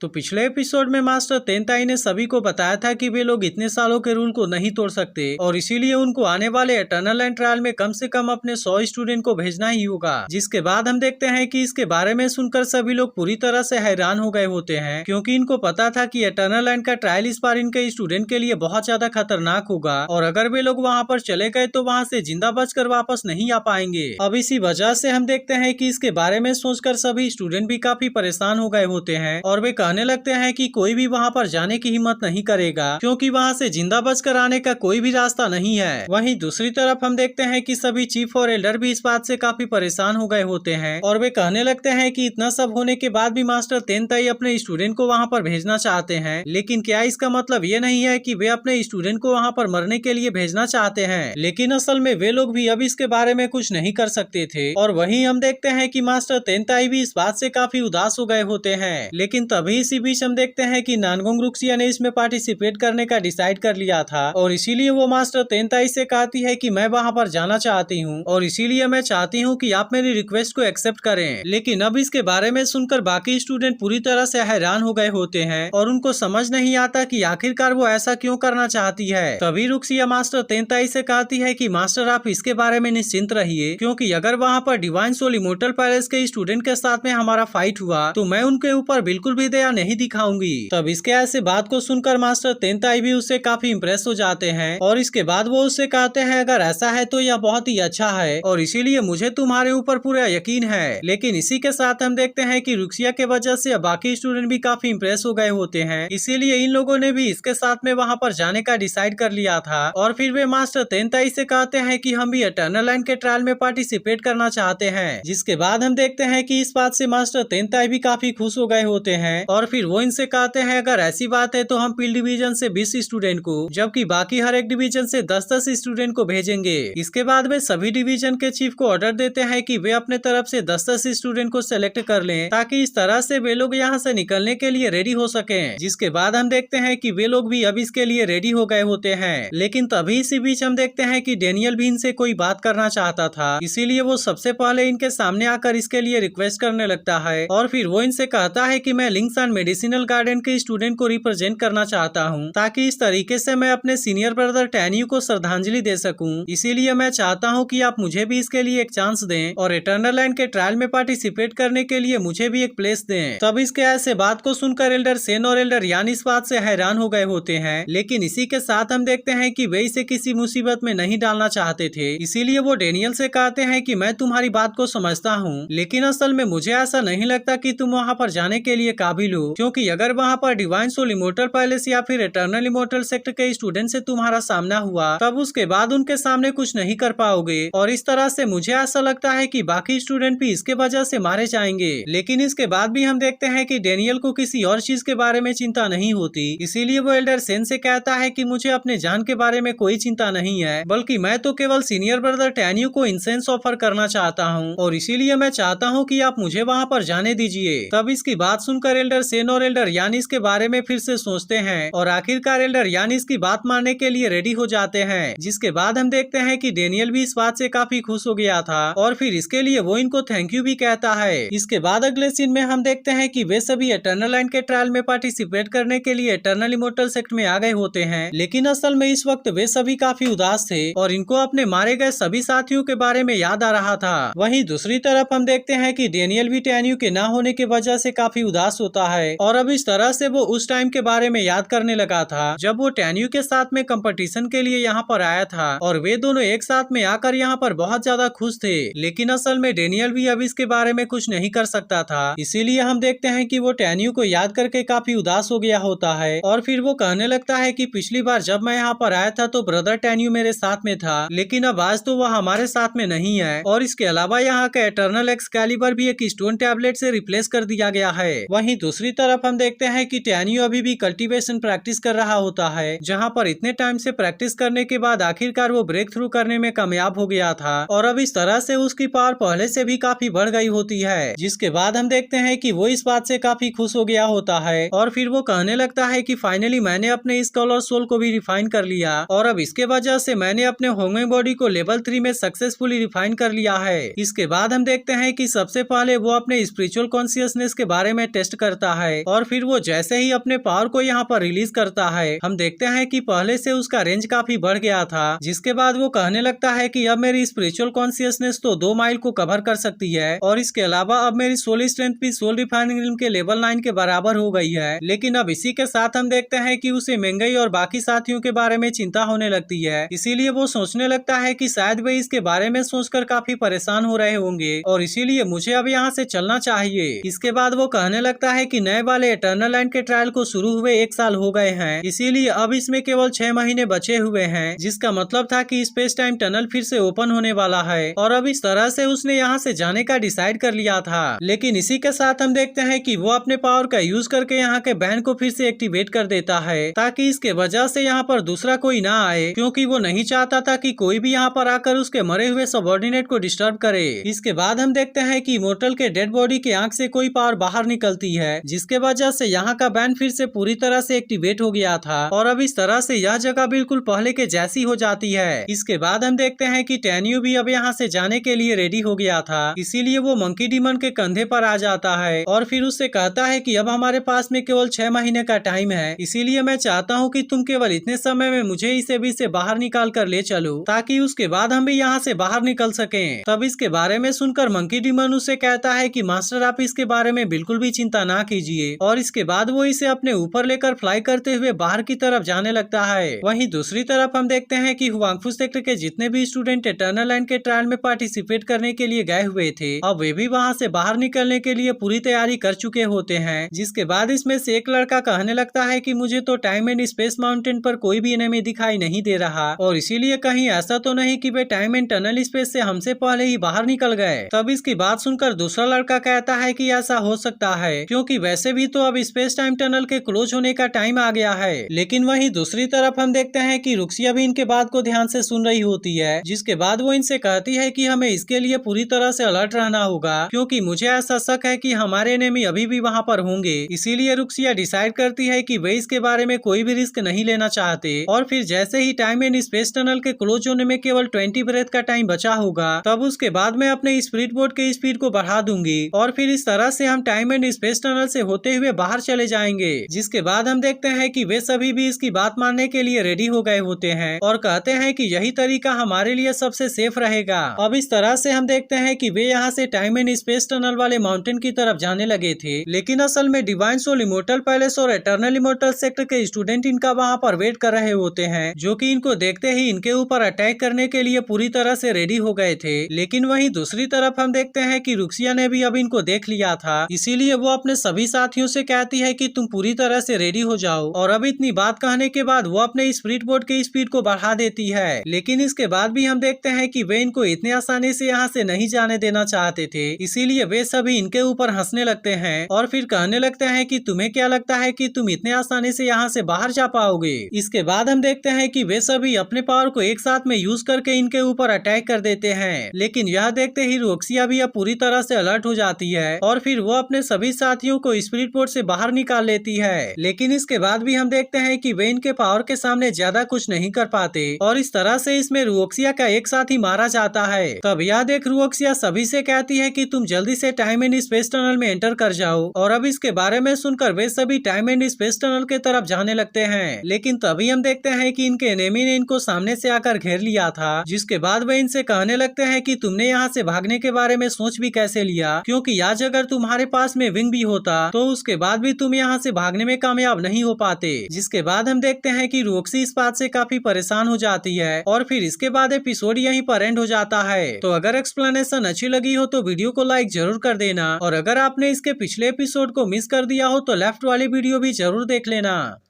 तो पिछले एपिसोड में मास्टर तेनताई ने सभी को बताया था कि वे लोग इतने सालों के रूल को नहीं तोड़ सकते और इसीलिए उनको आने वाले इटर्नल एंड ट्रायल में कम से कम अपने 100 स्टूडेंट को भेजना ही होगा। जिसके बाद हम देखते हैं कि इसके बारे में सुनकर सभी लोग पूरी तरह से हैरान हो गए होते हैं, क्योंकि इनको पता था कि इटर्नल एंड का ट्रायल इस बार इनके स्टूडेंट के लिए बहुत ज्यादा खतरनाक होगा और अगर वे लोग वहाँ पर चले गए तो वहाँ से जिंदा बचकर वापस नहीं आ पाएंगे। अब इसी वजह से हम देखते हैं कि इसके बारे में सोचकर सभी स्टूडेंट भी काफी परेशान हो गए होते हैं और वे कहने लगते हैं कि कोई भी वहाँ पर जाने की हिम्मत नहीं करेगा, क्योंकि वहाँ से जिंदा बचकर आने का कोई भी रास्ता नहीं है। वहीं दूसरी तरफ हम देखते हैं कि सभी चीफ और एल्डर भी इस बात से काफी परेशान हो गए होते हैं और वे कहने लगते हैं कि इतना सब होने के बाद भी मास्टर तेनताई अपने स्टूडेंट को वहाँ पर भेजना चाहते हैं, लेकिन क्या इसका मतलब ये नहीं है कि वे अपने स्टूडेंट को वहाँ पर मरने के लिए भेजना चाहते हैं। लेकिन असल में वे लोग भी अब इसके बारे में कुछ नहीं कर सकते थे। और वहीं हम देखते हैं कि मास्टर तेनताई भी इस बात से काफी उदास हो गए होते हैं। लेकिन तभी इसी बीच हम देखते हैं कि नानगोंग रुक्सिया ने इसमें पार्टिसिपेट करने का डिसाइड कर लिया था और इसीलिए वो मास्टर तेनताई से कहती है कि मैं वहाँ पर जाना चाहती हूँ और इसीलिए मैं चाहती हूँ कि आप मेरी रिक्वेस्ट को एक्सेप्ट करें। लेकिन अब इसके बारे में सुनकर बाकी स्टूडेंट पूरी तरह से हैरान हो गए होते हैं और उनको समझ नहीं आता कि आखिरकार वो ऐसा क्यों करना चाहती है। तभी रुक्सिया मास्टर तेनताई से कहती है कि मास्टर आप इसके बारे में निश्चिंत रहिए, क्योंकि अगर वहाँ पर डिवाइन सोल इमोर्टल पैलेस के स्टूडेंट के साथ में हमारा फाइट हुआ तो मैं उनके ऊपर बिल्कुल भी दया नहीं दिखाऊंगी। तब इसके ऐसे बात को सुनकर मास्टर तेनताई भी उससे काफी इम्प्रेस हो जाते हैं और इसके बाद वो उससे कहते हैं अगर ऐसा है तो यह बहुत ही अच्छा है और इसीलिए मुझे तुम्हारे ऊपर पूरा यकीन है। लेकिन इसी के साथ हम देखते हैं कि रुक्सिया के वजह से बाकी स्टूडेंट भी काफी इम्प्रेस हो गए होते हैं, इसीलिए इन लोगों ने भी इसके साथ में वहाँ पर जाने का डिसाइड कर लिया था। और फिर वे मास्टर तेनताई से कहते हैं कि हम भी इटर्नल एंड के ट्रायल में पार्टिसिपेट करना चाहते हैं। जिसके बाद हम देखते हैं कि इस बात से मास्टर तेनताई भी काफी खुश हो गए होते हैं और फिर वो इनसे कहते हैं अगर ऐसी बात है तो हम पील डिवीजन से 20 स्टूडेंट को, जबकि बाकी हर एक डिवीजन से 10-10 स्टूडेंट को भेजेंगे। इसके बाद वे सभी डिवीजन के चीफ को ऑर्डर देते हैं कि वे अपने तरफ से 10-10 स्टूडेंट को सेलेक्ट कर लें, ताकि इस तरह से वे लोग यहाँ से निकलने के लिए रेडी हो सकें। जिसके बाद हम देखते हैं कि वे लोग भी अब इसके लिए रेडी हो गए होते हैं। लेकिन तभी इसी बीच हम देखते हैं कि डेनियल भी इनसे कोई बात करना चाहता था, इसीलिए वो सबसे पहले इनके सामने आकर इसके लिए रिक्वेस्ट करने लगता है और फिर वो इनसे कहता है कि मैं लिंक्स एंड मेडिसिनल गार्डन के स्टूडेंट को रिप्रेजेंट करना चाहता हूँ, ताकि इस तरीके से मैं अपने सीनियर ब्रदर टैन्यू को श्रद्धांजलि दे सकूं। इसीलिए मैं चाहता हूँ कि आप मुझे भी इसके लिए एक चांस दें और इटर्नल एंड के ट्रायल में पार्टिसिपेट करने के लिए मुझे भी एक प्लेस दें। तब इसके ऐसे बात को सुनकर एल्डर सेन और एल्डर यान इस बात से हैरान हो गए होते हैं। लेकिन इसी के साथ हम देखते हैं कि वे इसे किसी मुसीबत में नहीं डालना चाहते थे, इसीलिए वो डेनियल से कहते हैं कि मैं तुम्हारी बात को समझता हूँ, लेकिन असल में मुझे ऐसा नहीं लगता कि तुम वहाँ पर जाने के लिए काबिल हो, क्योंकि अगर वहाँ पर डिवाइन सोल इमोर्टल पैलेस या फिर इटर्नल इमोर्टल सेक्टर के स्टूडेंट से तुम्हारा सामना हुआ तब उसके बाद उनके सामने कुछ नहीं कर पाओगे और इस तरह से मुझे ऐसा लगता है कि बाकी स्टूडेंट भी इसके वजह से मारे जाएंगे। लेकिन इसके बाद भी हम देखते हैं कि डेनियल को किसी और चीज के बारे में चिंता नहीं होती, इसीलिए वो एल्डर सेन से कहता है कि मुझे अपने जान के बारे में कोई चिंता नहीं है, बल्कि मैं तो केवल सीनियर ब्रदर टैन्यू को इंसेंस ऑफर करना चाहता हूँ और इसीलिए मैं चाहता हूँ कि आप मुझे वहाँ पर जाने दीजिए। तब इसकी बात सुनकर एल्डर सेन और एल्डर यान इसके बारे में फिर से सोचते हैं और आखिरकार एल्डर यान इसकी बात मानने के लिए रेडी हो जाते हैं। जिसके बाद हम देखते हैं कि डेनियल भी इस बात से काफी खुश हो गया था और फिर इसके लिए वो इनको थैंक यू भी कहता है। इसके बाद अगले सीन में हम देखते हैं कि वे सभी इटर्नल एंड के ट्रायल में पार्टिसिपेट करने के लिए इटर्नल इमोर्टल सेक्टर में आ गए होते हैं। लेकिन असल में इस वक्त वे सभी काफी उदास थे और इनको अपने मारे गए सभी साथियों के बारे में याद आ रहा था। वहीं दूसरी तरफ हम देखते हैं कि डेनियल भी टैन्यू के ना होने की वजह से काफी उदास होता है और अब इस तरह से वो उस टाइम के बारे में याद करने लगा था जब वो टैन्यू के साथ में कंपटीशन के लिए यहाँ पर आया था और वे दोनों एक साथ में आकर यहाँ पर बहुत ज्यादा खुश थे। लेकिन असल में डेनियल भी अब इसके बारे में कुछ नहीं कर सकता था, इसीलिए हम देखते हैं कि वो टैन्यू को याद करके काफी उदास हो गया होता है और फिर वो कहने लगता है कि पिछली बार जब मैं यहाँ पर आया था तो ब्रदर टैन्यू मेरे साथ में था, लेकिन अब आज तो वह हमारे साथ में नहीं है और इसके अलावा यहाँ का इटर्नल एक्सकैलिबर भी एक स्टोन टैबलेट से रिप्लेस कर दिया गया है। वहीं दूसरी तरफ हम देखते हैं कि टैन्यू अभी भी कल्टीवेशन प्रैक्टिस कर रहा होता है, जहाँ पर इतने टाइम से प्रैक्टिस करने के बाद आखिरकार वो ब्रेक थ्रू करने में कामयाब हो गया था और अब इस तरह से उसकी पावर पहले से भी काफी बढ़ गई होती है। जिसके बाद हम देखते हैं कि वो इस बात से काफी खुश हो गया होता है और फिर वो कहने लगता है कि फाइनली मैंने अपने स्कॉलर सोल को भी रिफाइन कर लिया और अब इसके वजह से मैंने अपने होंगे बॉडी को लेवल 3 में सक्सेसफुली रिफाइन कर लिया है। इसके बाद हम देखते हैं कि सबसे पहले वो अपने स्पिरिचुअल कॉन्शियसनेस के बारे में टेस्ट करता लगता है और फिर वो जैसे ही अपने पावर को यहाँ पर रिलीज करता है, हम देखते हैं कि पहले से उसका रेंज काफी बढ़ गया था, जिसके बाद वो कहने लगता है कि अब मेरी स्पिरिचुअल कॉन्शियसनेस तो 2 माइल को कवर कर सकती है और इसके अलावा अब मेरी सोल स्ट्रेंथ भी सोल रिफाइनिंग रिल्म के लेवल 9 के बराबर हो गई है। लेकिन अब इसी के साथ हम देखते हैं कि उसे मेंगई और बाकी साथियों के बारे में चिंता होने लगती है, इसीलिए वो सोचने लगता है कि शायद वे इसके बारे में सोचकर काफी परेशान हो रहे होंगे और इसीलिए मुझे अब यहाँ से चलना चाहिए। इसके बाद वो कहने लगता है कि नए वाले इटर्नल लैंड के ट्रायल को शुरू हुए 1 साल हो गए हैं, इसीलिए अब इसमें केवल 6 महीने बचे हुए हैं, जिसका मतलब था कि स्पेस टाइम टनल फिर से ओपन होने वाला है और अब इस तरह से उसने यहाँ से जाने का डिसाइड कर लिया था। लेकिन इसी के साथ हम देखते हैं कि वो अपने पावर का यूज करके यहाँ के बैन को फिर से एक्टिवेट कर देता है ताकि इसके वजह से यहाँ पर दूसरा कोई ना आए, क्योंकि वो नहीं चाहता था कि कोई भी यहाँ पर आकर उसके मरे हुए सबऑर्डिनेट को डिस्टर्ब करे। इसके बाद हम देखते हैं कि इमोर्टल के डेड बॉडी के आंख से कोई पावर बाहर निकलती है, जिसके वजह से यहाँ का बैन फिर से पूरी तरह से एक्टिवेट हो गया था और अब इस तरह से यह जगह बिल्कुल पहले के जैसी हो जाती है। इसके बाद हम देखते हैं कि टेन्यू भी अब यहाँ से जाने के लिए रेडी हो गया था, इसीलिए वो मंकी डीमन के कंधे पर आ जाता है और फिर उससे कहता है कि अब हमारे पास में केवल 6 महीने का टाइम है, इसीलिए मैं चाहता हूँ कि तुम केवल इतने समय में मुझे इसे भी से बाहर निकाल कर ले चलो ताकि उसके बाद हम भी यहाँ से बाहर निकल सकें। तब इसके बारे में सुनकर मंकी डीमन उससे कहता है कि मास्टर आप इसके बारे में बिल्कुल भी चिंता ना कीजिए और इसके बाद वो इसे अपने ऊपर लेकर फ्लाई करते हुए बाहर की तरफ जाने लगता है। वहीं दूसरी तरफ हम देखते हैं कि हुआंगफू सेक्टर के जितने भी स्टूडेंट इटर्नल लैंड के ट्रायल में पार्टिसिपेट करने के लिए गए हुए थे, अब वे भी वहाँ से बाहर निकलने के लिए पूरी तैयारी कर चुके होते हैं। जिसके बाद इसमें से एक लड़का कहने लगता है कि मुझे तो टाइम एंड स्पेस माउंटेन पर कोई भी एनिमी दिखाई नहीं दे रहा और इसीलिए कहीं ऐसा तो नहीं कि वे टाइम एंड टनल स्पेस से हमसे पहले ही बाहर निकल गए। तब इसकी बात सुनकर दूसरा लड़का कहता है कि ऐसा हो सकता है, क्योंकि वैसे भी तो अब स्पेस टाइम टनल के क्लोज होने का टाइम आ गया है। लेकिन वहीं दूसरी तरफ हम देखते हैं कि रुक्सिया भी इनके बात को ध्यान से सुन रही होती है, जिसके बाद वो इनसे कहती है कि हमें इसके लिए पूरी तरह से अलर्ट रहना होगा, क्योंकि मुझे ऐसा शक है कि हमारे एनिमी अभी भी वहाँ पर होंगे। इसीलिए रुक्सिया डिसाइड करती है कि वे इसके बारे में कोई भी रिस्क नहीं लेना चाहते और फिर जैसे ही टाइम एंड स्पेस टनल के क्लोज होने में केवल 20 ब्रेथ का टाइम बचा होगा, तब उसके बाद मैं अपने स्पीड बोट के स्पीड को बढ़ा दूंगी और फिर इस तरह से हम टाइम एंड स्पेस टनल से होते हुए बाहर चले जाएंगे। जिसके बाद हम देखते हैं कि वे सभी भी इसकी बात मानने के लिए रेडी हो गए होते हैं और कहते हैं कि यही तरीका हमारे लिए सबसे सेफ रहेगा। अब इस तरह से हम देखते हैं कि वे यहाँ से टाइम एंड स्पेस टनल वाले माउंटेन की तरफ जाने लगे थे, लेकिन असल में डिवाइन सोल इमोर्टल पैलेस और इटर्नल इमोर्टल सेक्टर के स्टूडेंट इनका वहाँ पर वेट कर रहे होते हैं, जो कि इनको देखते ही इनके ऊपर अटैक करने के लिए पूरी तरह से रेडी हो गए थे। लेकिन वहीं दूसरी तरफ हम देखते हैं कि रुक्सिया ने भी अब इनको देख लिया था, इसीलिए वो अपने सभी साथियों से कहती है कि तुम पूरी तरह से रेडी हो जाओ और अब इतनी बात कहने के बाद वो अपने स्पीड बोट के स्पीड को बढ़ा देती है। लेकिन इसके बाद भी हम देखते हैं कि वे इनको इतने आसानी से यहाँ से नहीं जाने देना चाहते थे, इसीलिए वे सभी इनके ऊपर हंसने लगते हैं और फिर कहने लगते हैं कि तुम्हें क्या लगता है कि तुम इतने आसानी से यहाँ से बाहर जा पाओगे। इसके बाद हम देखते हैं कि वे सभी अपने पावर को एक साथ में यूज करके इनके ऊपर अटैक कर देते हैं। लेकिन यह देखते ही रोक्सिया भी अब पूरी तरह से अलर्ट हो जाती है और फिर वो अपने सभी साथियों को स्पीड बोट से बाहर निकाल लेती है। लेकिन इसके बाद भी हम देखते हैं कि वे इनके पावर के सामने ज्यादा कुछ नहीं कर पाते और इस तरह से इसमें रुओक्सिया का एक साथ ही मारा जाता है। तब यह देख रुओक्सिया सभी से कहती है कि तुम जल्दी से टाइम एंड स्पेस टनल में एंटर कर जाओ और अब इसके बारे में सुनकर वे सभी टाइम एंड स्पेस टनल के तरफ जाने लगते हैं। लेकिन तभी हम देखते हैं कि इनके एनिमी ने इनको सामने से आकर घेर लिया था, जिसके बाद वे इनसे कहने लगते हैं कि तुमने यहाँ से भागने के बारे में सोच भी कैसे लिया, क्योंकि आज अगर तुम्हारे पास में विंग भी होता तो उसके बाद भी तुम यहाँ से भागने में कामयाब नहीं हो पाते। जिसके बाद हम देखते हैं कि रोक्सी इस बात से काफी परेशान हो जाती है और फिर इसके बाद एपिसोड यहीं पर एंड हो जाता है। तो अगर एक्सप्लेनेशन अच्छी लगी हो तो वीडियो को लाइक जरूर कर देना और अगर आपने इसके पिछले एपिसोड को मिस कर दिया हो तो लेफ्ट वाली वीडियो भी जरूर देख लेना।